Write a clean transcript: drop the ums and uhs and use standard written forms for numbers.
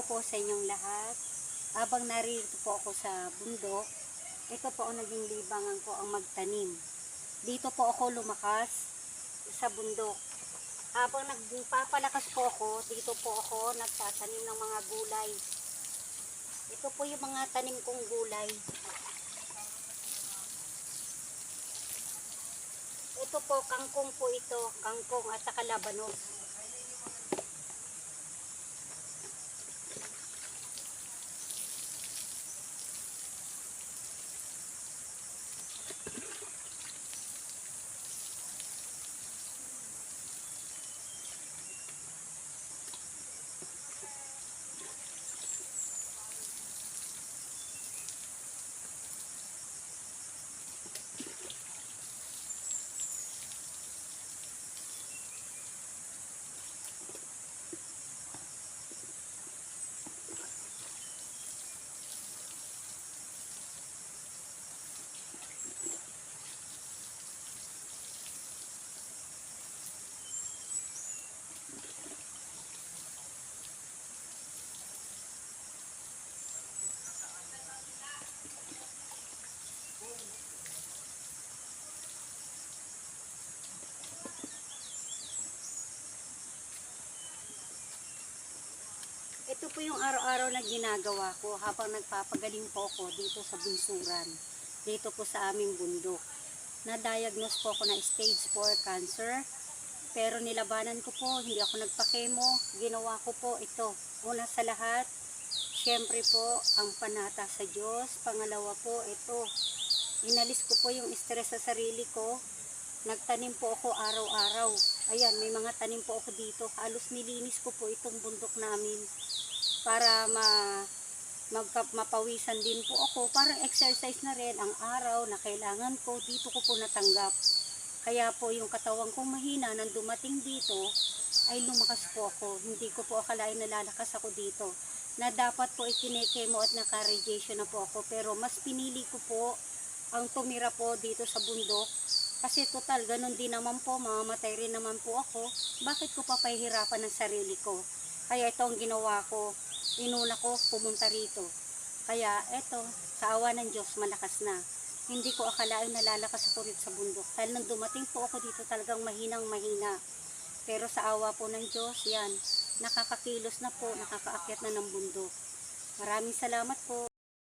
po sa inyong lahat. Habang narito po ako sa bundok, ito po ang naging libangan ko ang magtanim. Dito po ako lumakas sa bundok. Habang nagpapalakas po ako, dito po ako nagtatanim ng mga gulay. Ito po yung mga tanim kong gulay. Ito po, kangkong po ito, kangkong at saka labanos. Ito po yung araw-araw na ginagawa ko habang nagpapagaling po ako dito sa bunsuran. Dito po sa aming bundok. Na-diagnose po ako na stage 4 cancer. Pero nilabanan ko po, hindi ako nagpa-chemo. Ginawa ko po ito. Una sa lahat, syempre po ang panata sa Diyos. Pangalawa po, ito. Inalis ko po yung stress sa sarili ko. Nagtanim po ako araw-araw. Ayan, may mga tanim po ako dito. Halos nilinis ko po itong bundok namin para mapawisan din po ako. Parang exercise na rin ang araw na kailangan ko. Dito ko po natanggap. Kaya po yung katawan kong mahina nang dumating dito ay lumakas po ako. Hindi ko po akalain na lalakas ako dito. Na dapat po ikinekemo at naka-radiation na po ako. Pero mas pinili ko po ang tumira po dito sa bundok. Kasi total, ganun din naman po, mamamatay rin naman po ako. Bakit ko papahihirapan ng sarili ko? Kaya ito ang ginawa ko. Inuna ko, pumunta rito. Kaya ito, sa awa ng Diyos, malakas na. Hindi ko akalain na lalakas ako rito sa bundok. Dahil nang dumating po ako dito, talagang mahinang mahina. Pero sa awa po ng Diyos, yan, nakakakilos na po, nakakaakyat na ng bundok. Maraming salamat po.